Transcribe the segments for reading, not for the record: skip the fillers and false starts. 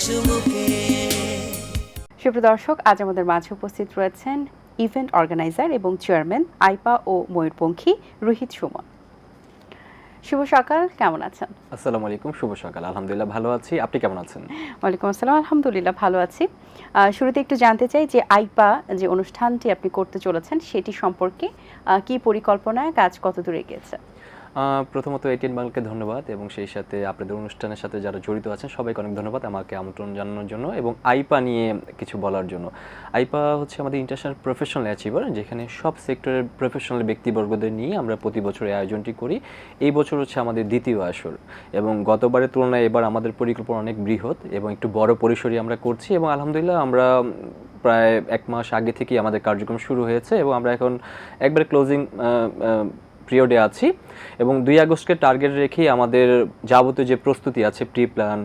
সুমুখে। সুপ্রিয় দর্শক, আজ আমাদের মাঝে উপস্থিত রয়েছেন ইভেন্ট অর্গানাইজার এবং চেয়ারম্যান আইপা ও ময়ূরপঙ্খী রোহিত সুমন। শুভ সকাল, কেমন আছেন? আসসালামু আলাইকুম, শুভ সকাল। আলহামদুলিল্লাহ ভালো আছি, আপনি কেমন আছেন? ওয়ালাইকুম আসসালাম, আলহামদুলিল্লাহ ভালো আছি। শুরুতে একটু জানতে চাই যে আইপা যে অনুষ্ঠানটি আপনি করতে চলেছেন সেটি সম্পর্কে কি পরিকল্পনায় কাজ কতদূর এগিয়েছে? প্রথমত এটিএন বাংলাকে ধন্যবাদ এবং সেই সাথে আপনাদের অনুষ্ঠানের সাথে যারা জড়িত আছেন সবাইকে অনেক ধন্যবাদ আমাকে আমন্ত্রণ জানানোর জন্য এবং আইপা নিয়ে কিছু বলার জন্য। আইপা হচ্ছে আমাদের ইন্টারন্যাশনাল প্রফেশনাল অ্যাচিভার, যেখানে সব সেক্টরের প্রফেশনাল ব্যক্তিবর্গদের নিয়ে আমরা প্রতি বছর এই আয়োজনটি করি। এই বছর হচ্ছে আমাদের দ্বিতীয় আসর এবং গতবারের তুলনায় এবার আমাদের পরিকল্পনা অনেক বৃহৎ এবং একটু বড় পরিসরে আমরা করছি এবং আলহামদুলিল্লাহ আমরা প্রায় 1 মাস আগে থেকেই আমাদের কার্যক্রম শুরু হয়েছে এবং আমরা এখন একবারে ক্লোজিং পিরিয়ডে আছি এবং 2 আগস্টকে টার্গেট রেখেই আমাদের যাবতীয় যে প্রস্তুতি আছে, প্রি প্ল্যান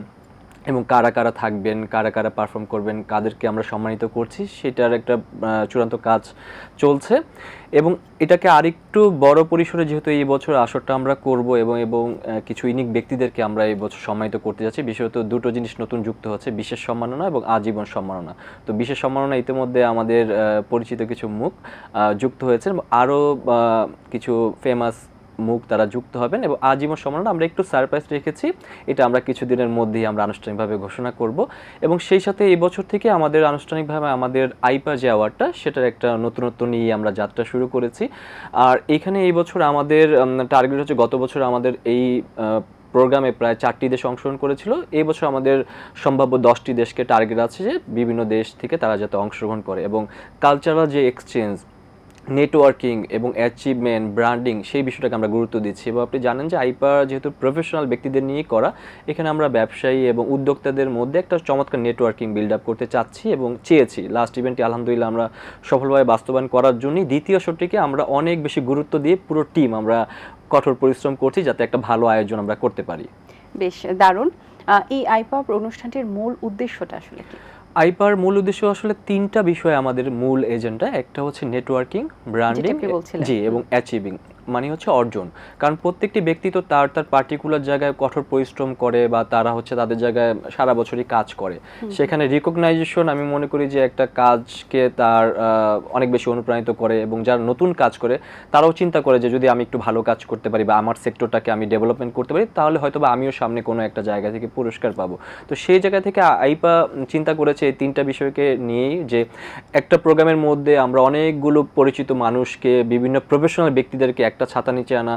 এবং কারা কারা থাকবেন, কারা কারা পারফর্ম করবেন, কাদেরকে আমরা সম্মানিত করছি, সেটার একটা চূড়ান্ত কাজ চলছে এবং এটাকে আরেকটু বড় পরিসরে যেহেতু এই বছর আসরটা আমরা করব এবং কিছু ইউনিক ব্যক্তিদেরকে আমরা এই বছর সম্মানিত করতে যাচ্ছি। বিশেষত দুটো জিনিস নতুন যুক্ত হচ্ছে, বিশেষ সম্মাননা এবং আজীবন সম্মাননা। তো বিশেষ সম্মাননা ইতিমধ্যে আমাদের পরিচিত কিছু মুখ যুক্ত হয়েছে, আরও কিছু ফেমাস মুখ তারা যুক্ত হবেন এবং আজীবন সম্মাননা আমরা একটু সারপ্রাইজ রেখেছি। এটা আমরা কিছুদিনের মধ্যেই আমরা আনুষ্ঠানিকভাবে ঘোষণা করব এবং সেই সাথে এই বছর থেকে আমাদের আনুষ্ঠানিকভাবে আমাদের আইপা যে অ্যাওয়ার্ডটা সেটার একটা নতুনত্ব নিয়ে আমরা যাত্রা শুরু করেছি। আর এখানে এই বছর আমাদের টার্গেট হচ্ছে, গত বছর আমাদের এই প্রোগ্রামে প্রায় 4টি দেশ অংশগ্রহণ করেছিল। এই বছর আমাদের সম্ভাব্য 10টি দেশকে টার্গেট আছে যে বিভিন্ন দেশ থেকে তারা যাতে অংশগ্রহণ করে এবং কালচারাল যে এক্সচেঞ্জ, নেটওয়ার্কিং এবং অ্যাচিভমেন্ট, ব্র্যান্ডিং, সেই বিষয়টাকে আমরা গুরুত্ব দিচ্ছি। এবং আপনি জানেন যে আইপা যেহেতু প্রফেশনাল ব্যক্তিদের নিয়ে করা, এখানে আমরা ব্যবসায়ী এবং উদ্যোক্তাদের মধ্যে একটা চমৎকার নেটওয়ার্কিং বিল্ড আপ করতে চাচ্ছি এবং চেয়েছি। লাস্ট ইভেন্টটি আলহামদুলিল্লাহ আমরা সফলভাবে বাস্তবায়ন করার জন্যই দ্বিতীয় শোটিকে আমরা অনেক বেশি গুরুত্ব দিয়ে পুরো টিম আমরা কঠোর পরিশ্রম করছি যাতে একটা ভালো আয়োজন আমরা করতে পারি। বেশ দারুণ। এই আইপা অনুষ্ঠানটির মূল উদ্দেশ্যটা আসলে কি? আইপার মূল উদ্দেশ্য আসলে 3টা বিষয় আমাদের মূল এজেন্ডা। একটা হচ্ছে নেটওয়ার্কিং, ব্র্যান্ডিং জি এবং অ্যাচিভিং, মানে হচ্ছে অর্জন। কারণ প্রত্যেকটি ব্যক্তি তো তার পার্টিকুলার জায়গায় কঠোর পরিশ্রম করে বা তারা হচ্ছে তাদের জায়গায় সারা বছরই কাজ করে। সেখানে রিকগনাইজেশন আমি মনে করি যে একটা কাজকে তার অনেক বেশি অনুপ্রাণিত করে এবং যারা নতুন কাজ করে তারাও চিন্তা করে যে যদি আমি একটু ভালো কাজ করতে পারি বা আমার সেক্টরটাকে আমি ডেভেলপমেন্ট করতে পারি তাহলে হয়তো বা আমিও সামনে কোনো একটা জায়গা থেকে পুরস্কার পাবো। তো সেই জায়গা থেকে আইপা চিন্তা করেছে এই 3টা বিষয়কে নিয়েই যে একটা প্রোগ্রামের মধ্যে আমরা অনেকগুলো পরিচিত মানুষকে, বিভিন্ন প্রফেশনাল ব্যক্তিদেরকে একটা ছাতা নিচে আনা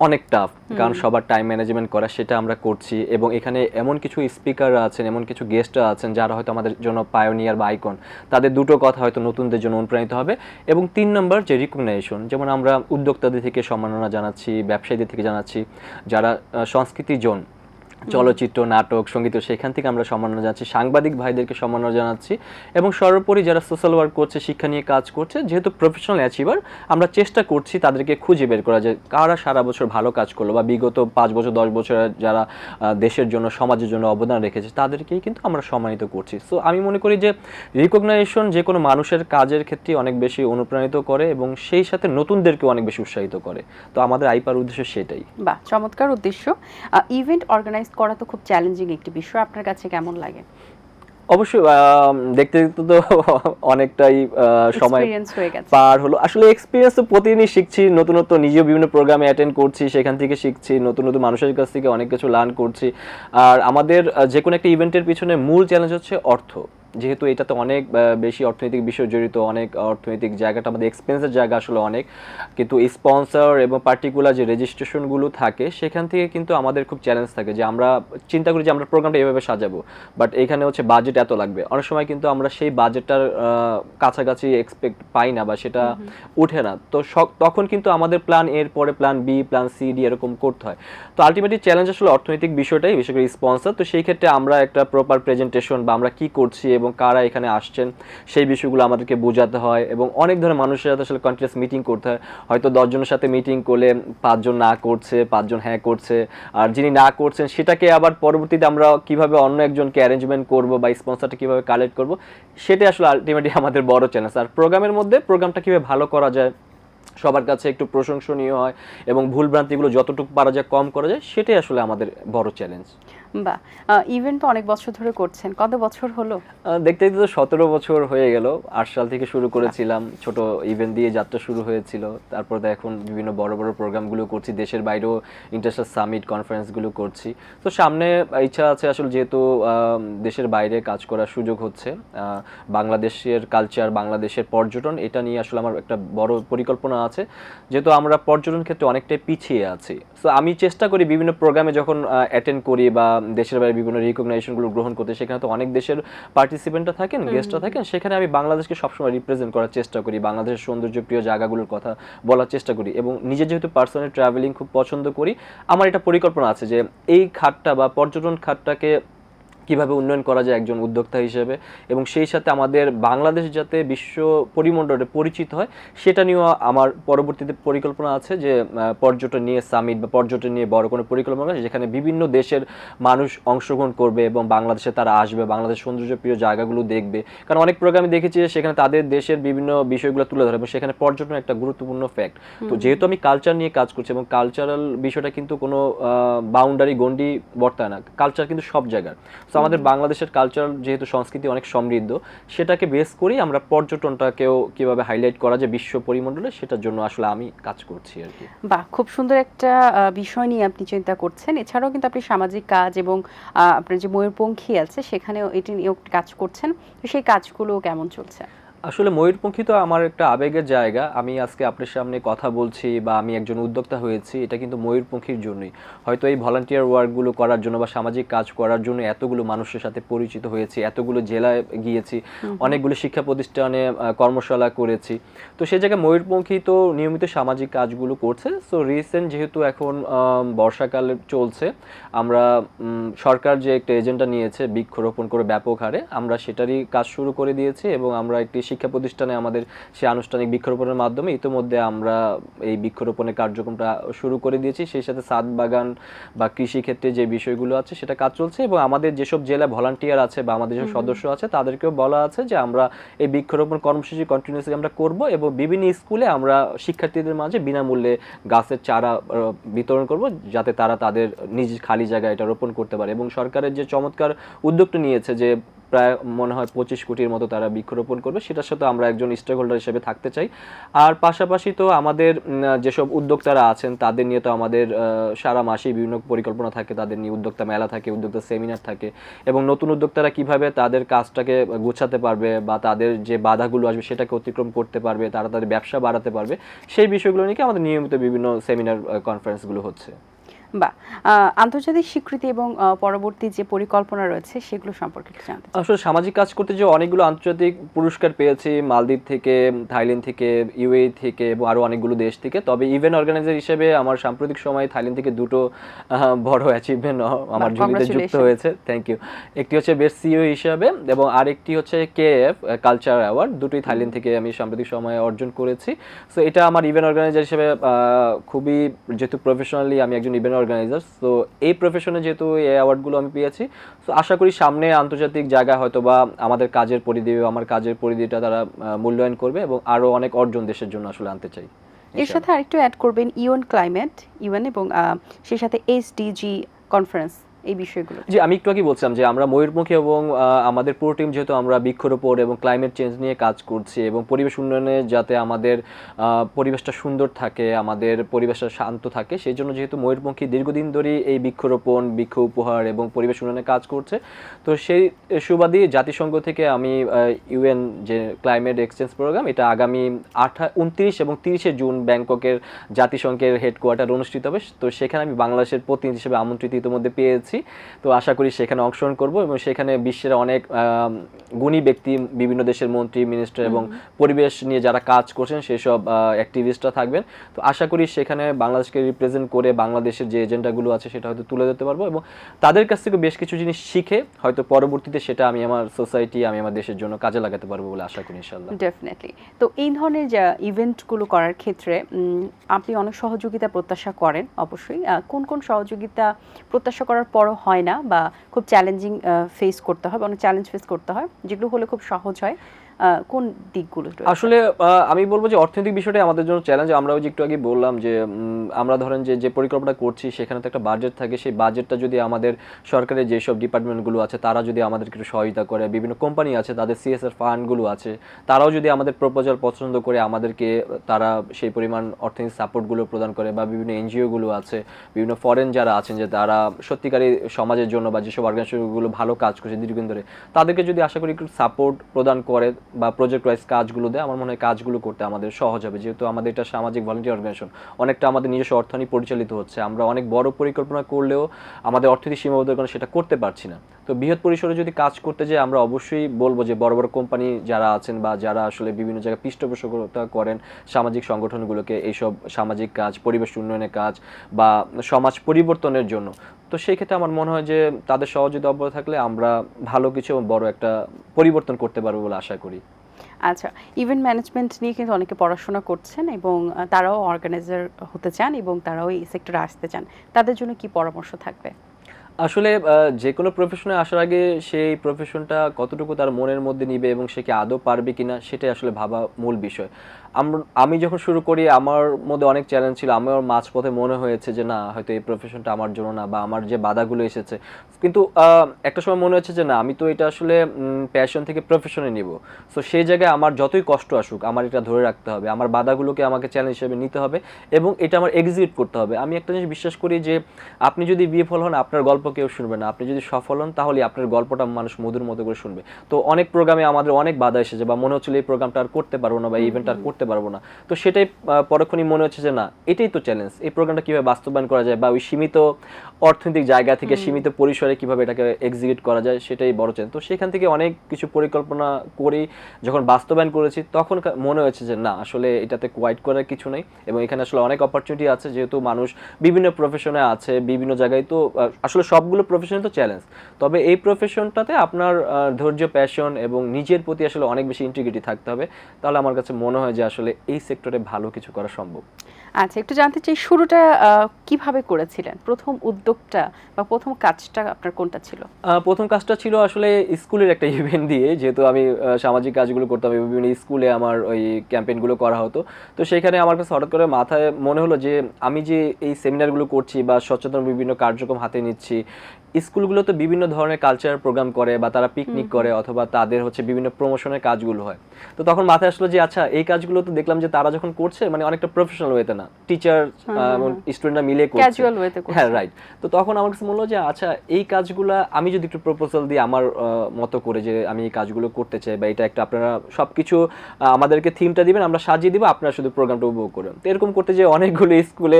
অনেক টাফ, কারণ সবার টাইম ম্যানেজমেন্ট করা, সেটা আমরা করছি এবং এখানে এমন কিছু স্পিকার আছেন, এমন কিছু গেস্টরা আছেন যারা হয়তো আমাদের জন্য পায়োনিয়ার বা আইকন, তাদের দুটো কথা হয়তো নতুনদের জন্য অনুপ্রাণিত হবে। এবং 3 নম্বর যে রিকগনাইজেশন, যেমন আমরা উদ্যোক্তাদের থেকে সম্মাননা জানাচ্ছি, ব্যবসায়ীদের থেকে জানাচ্ছি, যারা সংস্কৃতি জোন, চলচ্চিত্র, নাটক, সঙ্গীত, সেখান থেকে আমরা সম্মাননা জানাচ্ছি, সাংবাদিক ভাইদেরকে সম্মাননা জানাচ্ছি এবং সর্বোপরি যারা সোশ্যাল ওয়ার্ক করছে, শিক্ষা নিয়ে কাজ করছে, যেহেতু প্রফেশনাল অ্যাচিভার, আমরা চেষ্টা করছি তাদেরকে খুঁজে বের করা যে কারা সারা বছর ভালো কাজ করলো বা বিগত 5 বছর 10 বছর যারা দেশের জন্য, সমাজের জন্য অবদান রেখেছে, তাদেরকেই কিন্তু আমরা সম্মানিত করছি। সো আমি মনে করি যে রিকগনাইজেশন যে কোনো মানুষের কাজের ক্ষেত্রে অনেক বেশি অনুপ্রাণিত করে এবং সেই সাথে নতুনদেরকেও অনেক বেশি উৎসাহিত করে। তো আমাদের আইপার উদ্দেশ্য সেটাই। বাহ, চমৎকার উদ্দেশ্য। ইভেন্ট অর্গানাইজ করা তো খুব চ্যালেঞ্জিং একটি বিষয়, আপনার কাছে কেমন লাগে? অবশ্যই দেখতে দেখতে তো অনেকটাই সময় পার হলো। আসলে এক্সপিরিয়েন্স তো প্রতিদিনই শিখছি, নতুনত্ব, নিজেও বিভিন্ন প্রোগ্রামে অ্যাটেন্ড করছি, সেখান থেকে শিখছি, নতুন নতুন মানুষের কাছ থেকে অনেক কিছু লার্ন করছি। আর আমাদের যে কোনো একটা ইভেন্টের পিছনে মূল চ্যালেঞ্জ হচ্ছে অর্থ। যেহেতু এটাতে অনেক বেশি অর্থনৈতিক বিষয় জড়িত, অনেক অর্থনৈতিক জায়গাটা আমাদের এক্সপেন্সের জায়গা আসলে অনেক, কিন্তু স্পন্সর এবং পার্টিকুলার যে রেজিস্ট্রেশনগুলো থাকে সেখান থেকে কিন্তু আমাদের খুব চ্যালেঞ্জ থাকে যে আমরা চিন্তা করি যে আমরা প্রোগ্রামটা এভাবে সাজাবো, বাট এখানে হচ্ছে বাজেট এত লাগবে, অনেক সময় কিন্তু আমরা সেই বাজেটটার কাছাকাছি এক্সপেক্ট পাই না বা সেটা উঠে না। তো তখন কিন্তু আমাদের প্ল্যান এর পরে plan B, plan C, D এরকম করতে হয়। তো আলটিমেটলি চ্যালেঞ্জ আসলে অর্থনৈতিক বিষয়টাই, বিশেষ করে স্পন্সর। তো সেই ক্ষেত্রে আমরা একটা প্রপার প্রেজেন্টেশন বা আমরা কি করছি এবং কারা এখানে আসছেন সেই বিষয়গুলো আমাদেরকে বোঝাতে হয় এবং অনেক ধরনের মানুষের সাথে আসলে কন্টিনিউয়াস মিটিং করতে হয়। হয়তো 10 জনের সাথে মিটিং করলে 5 জন না করছে, 5 জন হ্যাঁ করছে, আর যিনি না করছেন সেটাকে আবার পরবর্তীতে আমরা কিভাবে অন্য একজনকে অ্যারেঞ্জমেন্ট করব বা স্পন্সরটা কিভাবে কালেক্ট করব, সেটাই আসলে আলটিমেটলি আমাদের বড় চ্যালেঞ্জ। আর প্রোগ্রামের মধ্যে প্রোগ্রামটা কিভাবে ভালো করা যায়, সবার কাছে একটু প্রশংসনীয় হয় এবং ভুলভ্রান্তিগুলো যতটুকু পারা যায় কম করা যায়, সেটাই আসলে আমাদের বড় চ্যালেঞ্জ। বাহ! ইভেন্ট তো অনেক বছর ধরে করছেন। কত বছর হলো? দেখতে দেখতে তো ১৭ বছর হয়ে গেল। ৮ সাল থেকে শুরু করেছিলাম। ছোট ইভেন্ট দিয়ে যাত্রা শুরু হয়েছিল। তারপর তো এখন বিভিন্ন বড়, বড় প্রোগ্রামগুলো করছি। দেশের বাইরেও ইন্টারন্যাশনাল সামিট কনফারেন্সগুলো করছি। তো সামনে ইচ্ছা আছে আসলে, যেহেতু দেশের বাইরে কাজ করার সুযোগ হচ্ছে। বাংলাদেশের কালচার, বাংলাদেশের পর্যটন, এটা নিয়ে আসলে আমার একটা বড় পরিকল্পনা আছে। যেহেতু আমরা পর্যটন ক্ষেত্রে অনেকটাই পিছিয়ে আছি। সো আমি চেষ্টা করি বিভিন্ন প্রোগ্রামে যখন অ্যাটেন্ড করি বা দেশের বাইরে বিভিন্ন রিকগনাইজেশনগুলো গ্রহণ করতে, সেখানে তো অনেক দেশের পার্টিসিপেন্টরা থাকেন, গেস্টরা থাকেন, সেখানে আমি বাংলাদেশকে সবসময় রিপ্রেজেন্ট করার চেষ্টা করি, বাংলাদেশের সৌন্দর্যপ্রিয় জায়গাগুলোর কথা বলার চেষ্টা করি। এবং নিজে যেহেতু পার্সোনাল ট্রাভেলিং খুব পছন্দ করি, আমার এটা পরিকল্পনা আছে যে এই খাতটা বা পর্যটন খাতটাকে কিভাবে উন্নয়ন করা যায় একজন উদ্যোক্তা হিসেবে, এবং সেই সাথে আমাদের বাংলাদেশ যাতে বিশ্ব পরিমণ্ডলে পরিচিত হয়, সেটা নিয়েও আমার পরবর্তীতে পরিকল্পনা আছে যে পর্যটন নিয়ে সামিট বা পর্যটন নিয়ে বড় কোনো পরিকল্পনা আছে, যেখানে বিভিন্ন দেশের মানুষ অংশগ্রহণ করবে এবং বাংলাদেশে তারা আসবে, বাংলাদেশের সৌন্দর্যপ্রিয় জায়গাগুলো দেখবে। কারণ অনেক প্রোগ্রামে দেখেছি যে সেখানে তাদের দেশের বিভিন্ন বিষয়গুলো তুলে ধরে এবং সেখানে পর্যটন একটা গুরুত্বপূর্ণ ফ্যাক্ট। তো যেহেতু আমি কালচার নিয়ে কাজ করছি এবং কালচারাল বিষয়টা কিন্তু কোনো বাউন্ডারি গণ্ডি বর্তায় না, কালচার কিন্তু সব জায়গার। তো আমাদের বাংলাদেশের কালচার যেহেতু সংস্কৃতি অনেক সমৃদ্ধ, সেটাকে বেস করেই আমরা পর্যটনটাকেও কিভাবে হাইলাইট করা যায় বিশ্ব পরিমণ্ডলে, সেটার জন্য আসলে আমি কাজ করছি আর কি। বাহ! খুব সুন্দর একটা বিষয় নিয়ে আপনি চিন্তা করছেন। এছাড়াও কিন্তু আপনি সামাজিক কাজ এবং আপনার যে ময়ূরপঙ্খী আছে সেখানেও এটি নিয়েও কাজ করছেন। তো সেই কাজগুলো কেমন চলছে? আসলে ময়ূরপঙ্খী তো আমার একটা আবেগের জায়গা। আমি আজকে আপনার সামনে কথা বলছি বা আমি একজন উদ্যোক্তা হয়েছি, এটা কিন্তু ময়ূরপঙ্খীর জন্যই। হয়তো এই ভলান্টিয়ার ওয়ার্কগুলো করার জন্য বা সামাজিক কাজ করার জন্য এতগুলো মানুষের সাথে পরিচিত হয়েছি, এতগুলো জেলায় গিয়েছি, অনেকগুলো শিক্ষা প্রতিষ্ঠানে কর্মশালা করেছি। তো সেই জায়গায় ময়ূরপঙ্খী তো নিয়মিত সামাজিক কাজগুলো করছে। সো রিসেন্ট যেহেতু এখন বর্ষাকাল চলছে, আমরা সরকার যে একটা এজেন্ডা নিয়েছে বৃক্ষরোপণ করে ব্যাপক হারে, আমরা সেটারই কাজ শুরু করে দিয়েছি এবং আমরা একটি শিক্ষা প্রতিষ্ঠানে আমাদের সেই আনুষ্ঠানিক বৃক্ষরোপণের মাধ্যমে ইতিমধ্যে আমরা এই বৃক্ষরোপণের কার্যক্রমটা শুরু করে দিয়েছি। সেই সাথে ছাদ বাগান বা কৃষি ক্ষেত্রে যে বিষয়গুলো আছে সেটা কাজ চলছে এবং আমাদের যেসব জেলা ভলান্টিয়ার আছে বা আমাদের যেসব সদস্য আছে তাদেরকেও বলা আছে যে আমরা এই বৃক্ষরোপণ কর্মসূচি কন্টিনিউসলি আমরা করব এবং বিভিন্ন স্কুলে আমরা শিক্ষার্থীদের মাঝে বিনামূল্যে গাছের চারা বিতরণ করব, যাতে তারা তাদের নিজ খালি জায়গায় এটা রোপণ করতে পারে। এবং সরকারের যে চমৎকার উদ্যোগটা নিয়েছে যে প্রায় মনে হয় 25 কোটির মতো তারা বৃক্ষরোপণ করবে, সেটার সাথে আমরা একজন স্টেক হোল্ডার হিসেবে থাকতে চাই। আর পাশাপাশি তো আমাদের যেসব উদ্যোক্তারা আছেন তাদের নিয়ে তো আমাদের সারা মাসেই বিভিন্ন পরিকল্পনা থাকে, তাদের নিয়ে উদ্যোক্তা মেলা থাকে, উদ্যোক্তা সেমিনার থাকে এবং নতুন উদ্যোক্তারা কিভাবে তাদের কাজটাকে গোছাতে পারবে বা তাদের যে বাধাগুলো আসবে সেটাকে অতিক্রম করতে পারবে, তারা তাদের ব্যবসা বাড়াতে পারবে, সেই বিষয়গুলো নিয়ে আমাদের নিয়মিত বিভিন্ন সেমিনার কনফারেন্সগুলো হচ্ছে। বাহ! আন্তর্জাতিক স্বীকৃতি এবং পরবর্তী যে পরিকল্পনা রয়েছে সেগুলো সম্পর্কে একটু জানতে চাই। আসলে সামাজিক কাজ করতে যে অনেকগুলো আন্তর্জাতিক পুরস্কার পেয়েছি, মালদ্বীপ থেকে, থাইল্যান্ড থেকে, ইউএই থেকে এবং আরও অনেকগুলো দেশ থেকে। তবে ইভেন্ট অর্গানাইজার হিসেবে আমার সাম্প্রতিক সময়ে থাইল্যান্ড থেকে দুটো বড় অ্যাচিভমেন্ট আমার ঝুলিতে যুক্ত হয়েছে। Thank you. একটি হচ্ছে বেস্ট সিইও হিসাবে এবং আরেকটি হচ্ছে কেএফ কালচার অ্যাওয়ার্ড, দুটোই থাইল্যান্ড থেকে আমি সাম্প্রতিক সময়ে অর্জন করেছি। সো এটা আমার ইভেন্ট অর্গানাইজার হিসেবে খুবই, যেহেতু প্রফেশনালি আমি একজন ইভেন্ট অর্গানাইজার, সো এই প্রফেশনে যেহেতু এই অ্যাওয়ার্ডগুলো আমি পেয়েছি, সো আশা করি সামনে আন্তর্জাতিক জায়গায় হয়তো বা আমাদের কাজের পরিধি, আমার কাজের পরিধিটা তারা মূল্যায়ন করবে এবং আরও অনেক অর্জন দেশের জন্য আসলে আনতে চাই। এর সাথে আরেকটু অ্যাড করবেন ইউএন ক্লাইমেট, ইউএন এবং সেই সাথে এসডিজি কনফারেন্স, এই বিষয়গুলো। জি, আমি একটু আগে বলছিলাম যে আমরা ময়ূরপঙ্খী এবং আমাদের পুরো টিম যেহেতু আমরা বৃক্ষরোপণ এবং ক্লাইমেট চেঞ্জ নিয়ে কাজ করছি এবং পরিবেশ উন্নয়নে যাতে আমাদের পরিবেশটা সুন্দর থাকে, আমাদের পরিবেশটা শান্ত থাকে, সেই জন্য যেহেতু ময়ূরপঙ্খী দীর্ঘদিন ধরেই এই বৃক্ষরোপণ, বৃক্ষ উপহার এবং পরিবেশ উন্নয়নে কাজ করছে, তো সেই সুবাদে জাতিসংঘ থেকে আমি ইউএন যে ক্লাইমেট এক্সচেঞ্জ প্রোগ্রাম, এটা আগামী 29 এবং 30 জুন ব্যাংককের জাতিসংঘের হেডকোয়ার্টার অনুষ্ঠিত হবে। তো সেখানে আমি বাংলাদেশের প্রতিনিধি হিসেবে আমন্ত্রিত ইতিমধ্যে পেয়েছি। তো আশা করি সেখানে অংশগ্রহণ করব এবং সেখানে বিশ্বের অনেক গুণী ব্যক্তি, বিভিন্ন দেশের মন্ত্রী, মিনিস্টার এবং পরিবেশ নিয়ে যারা কাজ করছেন সেসব অ্যাক্টিভিস্টরা থাকবেন। তো আশা করি সেখানে বাংলাদেশকে রিপ্রেজেন্ট করে বাংলাদেশের যে এজেন্ডাগুলো আছে সেটা হয়তো তুলে ধরতে পারবো এবং তাদের কাছ থেকে বেশ কিছু জিনিস শিখে হয়তো পরবর্তীতে সেটা আমি আমার সোসাইটি, আমি আমার দেশের জন্য কাজে লাগাতে পারবো বলে আশা করি ইনশাআল্লাহ। ডেফিনেটলি। তো এই ধরনের যে ইভেন্টগুলো করার ক্ষেত্রে আপনি অনেক সহযোগিতা প্রত্যাশা করেন অবশ্যই। কোন কোন সহযোগিতা প্রত্যাশা করার পরও হয় না বা খুব চ্যালেঞ্জিং ফেস করতে হয় বা অনেক চ্যালেঞ্জ ফেস করতে হয়, যেগুলো হলে খুব সহজ হয়? কোন দিকগুলো রয়েছে? আসলে আমি বলবো যে অর্থনৈতিক বিষয়টাই আমাদের জন্য চ্যালেঞ্জ। আমরা ওই যে একটু আগে বললাম যে আমরা ধরেন যে পরিকল্পনা করছি সেখানে তো একটা বাজেট থাকে। সেই বাজেটটা যদি আমাদের সরকারের যেসব ডিপার্টমেন্টগুলো আছে তারা যদি আমাদেরকে একটু সহায়তা করে, বিভিন্ন কোম্পানি আছে তাদের CSR ফান্ডগুলো আছে, তারাও যদি আমাদের প্রপোজাল পছন্দ করে আমাদেরকে তারা সেই পরিমাণ অর্থনৈতিক সাপোর্টগুলো প্রদান করে, বা বিভিন্ন এনজিওগুলো আছে, বিভিন্ন ফরেন যারা আছেন যে তারা সত্যিকারই সমাজের জন্য বা যেসব অর্গানাইজেশনগুলো ভালো কাজ করছে দীর্ঘদিন ধরে, তাদেরকে যদি আশা করি একটু সাপোর্ট প্রদান করে বা প্রজেক্ট ওয়াইজ কাজগুলো দেয়, আমার মনে হয় কাজগুলো করতে আমাদের সহজ হবে। যেহেতু আমাদের এটা সামাজিক ভলান্টিয়ার অর্গানাইজেশন, অনেকটা আমাদের নিজস্ব অর্থনীতি পরিচালিত হচ্ছে, আমরা অনেক বড় পরিকল্পনা করলেও আমাদের অর্থনীতি সীমাবদ্ধতার কারণে সেটা করতে পারছি না। তো বৃহৎ পরিসরে যদি কাজ করতে যাই, আমরা অবশ্যই বলবো যে বড় বড় কোম্পানি যারা আছেন বা যারা আসলে বিভিন্ন জায়গায় পৃষ্ঠপোষকতা করেন সামাজিক সংগঠনগুলোকে, এইসব সামাজিক কাজ, পরিবেশ উন্নয়নের কাজ বা সমাজ পরিবর্তনের জন্য, তো সেই ক্ষেত্রে আমার মনে হয় যে তাদের সহযোগিতা অব্যাহত থাকলে আমরা ভালো কিছু বড় একটা পরিবর্তন করতে পারবো বলে আশা করি। আচ্ছা, ইভেন্ট ম্যানেজমেন্ট নিয়ে কিন্তু অনেকে পড়াশোনা করছেন এবং তারাও অর্গানাইজার হতে চান এবং তারাও এই সেক্টরে আসতে চান, তাদের জন্য কি পরামর্শ থাকবে? আসলে যে কোনো প্রফেশনে আসার আগে সেই প্রফেশনটা কতটুকু তার মনের মধ্যে নিবে এবং সে কি আদৌ পারবে কিনা সেটাই আসলে ভাবা মূল বিষয়। আমি যখন শুরু করি আমার মধ্যে অনেক চ্যালেঞ্জ ছিল। আমার মাঝপথে মনে হয়েছে যে না, হয়তো এই প্রফেশনটা আমার জন্য না, বা আমার যে বাধাগুলো এসেছে, কিন্তু একটা সময় মনে হচ্ছে যে না, আমি তো এটা আসলে প্যাশন থেকে প্রফেশনে নিব। সো সেই জায়গায় আমার যতই কষ্ট আসুক আমার এটা ধরে রাখতে হবে, আমার বাধাগুলোকে আমাকে চ্যালেঞ্জ হিসেবে নিতে হবে এবং এটা আমার এক্সিকিউট করতে হবে। আমি একটা জিনিস বিশ্বাস করি যে আপনি যদি বিফল হন আপনার গল্প কেউ শুনবে না, আপনি যদি সফল হন তাহলে আপনার গল্পটা মানুষ মধুর মতো করে শুনবে। তো অনেক প্রোগ্রামে আমাদের অনেক বাধা এসেছে, বা মনে হচ্ছিল এই প্রোগ্রামটা আর করতে পারবো না বা ইভেন্ট আর করতে পারবো না, তো সেটাই পরক্ষণই মনে হচ্ছে যে না, এটাই তো চ্যালেঞ্জ, এই প্রোগ্রামটা কিভাবে বাস্তবায়ন করা যায় বা ওই সীমিত অর্থনৈতিক জায়গা থেকে সীমিত পরিসরে কিভাবে এটাকে এক্সিকিউট করা যায় সেটাই বড় চ্যালেঞ্জ। তো সেখান থেকে অনেক কিছু পরিকল্পনা করি, যখন বাস্তবায়ন করেছি তখন মনে হয়েছে যে না, আসলে এটাতে কোয়াইট করার কিছু নেই এবং এখানে আসলে অনেক অপরচুনিটি আছে, যেহেতু মানুষ বিভিন্ন প্রফেশনে আছে বিভিন্ন জায়গায়। তো আসলে সবগুলো প্রফেশনে তো চ্যালেঞ্জ, তবে এই প্রফেশনটাতে আপনার ধৈর্য, প্যাশন এবং নিজের প্রতি আসলে অনেক বেশি ইন্টিগ্রিটি থাকতে হবে, তাহলে আমার কাছে মনে হয় যে আসলে এই সেক্টরে ভালো কিছু করা সম্ভব। আচ্ছা, একটু জানতে চাই শুরুটা কিভাবে করেছিলেন? প্রথম উদ্যোগটা বা প্রথম কাজটা আপনার কোনটা ছিল? প্রথম কাজটা ছিল আসলে স্কুলের একটা ইভেন্ট দিয়ে, যেহেতু আমি সামাজিক কাজগুলো করতাম, বিভিন্ন স্কুলে আমার ওই ক্যাম্পেইনগুলো করা হতো। তো সেখানে আমার কাছে হঠাৎ করে মাথায় মনে হলো যে আমি যে এই সেমিনারগুলো করছি বা সচেতন বিভিন্ন কার্যক্রম হাতে নিচ্ছি, স্কুলগুলোতে বিভিন্ন ধরনের কালচারাল প্রোগ্রাম করে বা তারা পিকনিক করে অথবা তাদের হচ্ছে বিভিন্ন প্রমোশনের কাজগুলো হয়। তো তখন মাথায় আসলো যে আচ্ছা, এই কাজগুলো তো দেখলাম যে তারা যখন করছে মানে অনেকটা প্রফেশনাল ওয়েতে না, টিচার এবং স্টুডেন্টরা মিলে করছে, ক্যাজুয়াল ওয়েতে করছে। হ্যাঁ রাইট। তো তখন আমার কাছে মনে হলো যে আচ্ছা, এই কাজগুলো আমি যদি একটু প্রপোজাল দিই আমার মতো করে যে আমি এই কাজগুলো করতে চাই, বা এটা একটা আপনারা সবকিছু আমাদেরকে থিমটা দিবেন, আমরা সাজিয়ে দিব, আপনারা শুধু প্রোগ্রামটা উপভোগ করবেন। তো এরকম করতে যে অনেকগুলো স্কুলে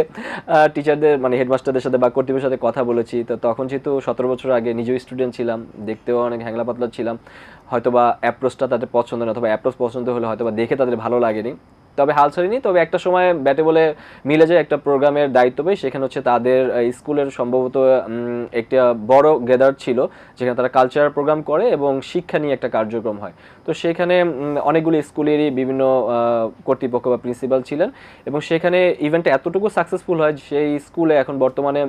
টিচারদের মানে হেডমাস্টারদের সাথে বা কর্তৃপক্ষের সাথে কথা বলেছি। তো তখন যেহেতু 17 বছর আগে নিজেও স্টুডেন্ট ছিলাম, দেখতেও অনেক হ্যাংলা পাতলা ছিলাম, হয়তোবা অ্যাপ্রোচটা তাদের পছন্দ না, অথবা অ্যাপ্রোচ পছন্দ হলে হয়তোবা দেখে তাদের ভালো লাগেনি, তবে হাল ছাড়িনি। তবে একটা সময় ব্যাটে বলে মিলে যায়, একটা প্রোগ্রামের দায়িত্ব পাই। সেখানে হচ্ছে তাদের স্কুলের সম্ভবত একটা বড় গেদার ছিল, যেখানে তারা কালচারাল প্রোগ্রাম করে এবং শিক্ষা নিয়ে একটা কার্যক্রম হয়। তো সেখানে অনেকগুলো স্কুলেরই বিভিন্ন কর্তৃপক্ষ বা প্রিন্সিপাল ছিলেন এবং সেখানে ইভেন্টটা এতটুকু সাকসেসফুল হয়, সেই স্কুলে এখন বর্তমানে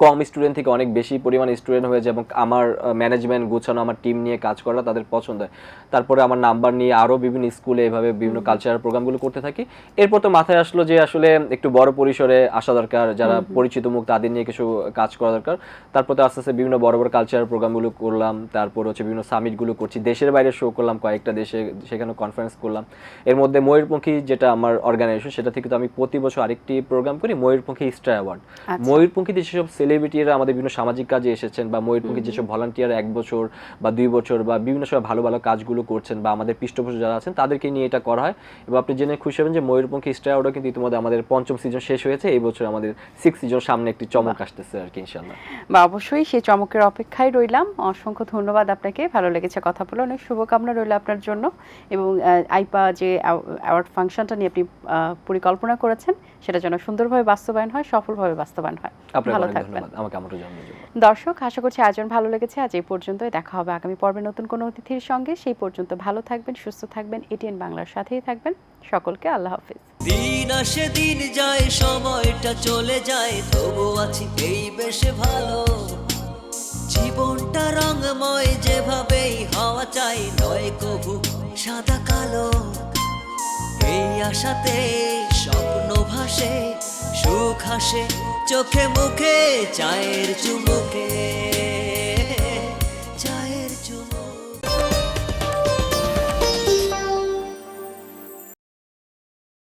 কম স্টুডেন্ট থেকে অনেক বেশি পরিমাণে স্টুডেন্ট হয়েছে এবং আমার ম্যানেজমেন্ট গোছানো, আমার টিম নিয়ে কাজ করা তাদের পছন্দ হয়। তারপরে আমার নাম্বার নিয়ে আরও বিভিন্ন স্কুলে এভাবে বিভিন্ন কালচারাল প্রোগ্রামগুলো করতে থাকি। এরপর তো মাথায় আসলো যে আসলে একটু বড় পরিসরে আসা দরকার, যারা পরিচিত মুখ তাদের নিয়ে কিছু কাজ করা দরকার। তারপর তো আস্তে আস্তে বিভিন্ন বড় বড় কালচারাল প্রোগ্রামগুলো করলাম, তারপর হচ্ছে বিভিন্ন সামিটগুলো করছি, দেশের বাইরে শো করলাম কয়েকটা দেশে, সেখানে কনফারেন্স করলাম। এর মধ্যে ময়ূরপঙ্খী যেটা আমার অর্গানাইজেশন, সেটা থেকে তো আমি প্রতি বছর আরেকটি প্রোগ্রাম করি, ময়ূরপঙ্খী স্টার অ্যাওয়ার্ড। ময়ূরপঙ্খীতে যেসব সেলিব্রিটিরা আমাদের বিভিন্ন সামাজিক কাজে এসেছেন বা ময়ূরপঙ্খী যেসব ভলান্টিয়ার 1 বছর বা 2 বছর বা বিভিন্ন সময় ভালো ভালো কাজগুলো করছেন বা আমাদের পৃষ্ঠপোষক যারা আছেন তাদেরকে নিয়ে এটা করা হয়। এবং আপনি জেনে খুশি হবেন যে ময়ূরপঙ্খী স্টার অ্যাওয়ার্ডও কিন্তু ইতিমধ্যে আমাদের 5ম সিজন শেষ হয়েছে, এই বছর আমাদের 6th সিজন সামনে একটি চমক আসতেছে আর কি ইনশাআল্লাহ। বা অবশ্যই সেই চমকের অপেক্ষায় রইলাম। অসংখ্য ধন্যবাদ আপনাকে, ভালো লেগেছে কথা বলে, অনেক শুভকামনা রইল আপনার জন্য। এবং আইপা যে অ্যাওয়ার্ড ফাংশনটা নিয়ে আপনি পরিকল্পনা করেছেন সেটা যেন সুন্দরভাবে বাস্তবায়ন হয়, সফলভাবে বাস্তবায়ন হয়। ভালো থাকবেন। আমাকে আমন্ত্রণ জানানোর জন্য। দর্শক, আশা করছি আয়োজন ভালো লেগেছে। আজ এই পর্যন্তই, দেখা হবে আগামী পর্বে নতুন কোনো অতিথির সঙ্গে। সেই পর্যন্ত ভালো থাকবেন, সুস্থ থাকবেন, এটিএন বাংলার সাথেই থাকবেন। সকলকে আল্লাহ হাফেজ। দিন আসে দিন যায়, সময়টা চলে যায়, তবু আছি এই বেশ ভালো। জীবনটা রঙময়, যেভাবেই হওয়া চাই, নয় কভু সাদা কালো, এই আশাতে স্বপ্ন ভাসে, সুখ হাসে চোখে মুখে, চায়ের চুমুকে, চায়ের চুমুকে।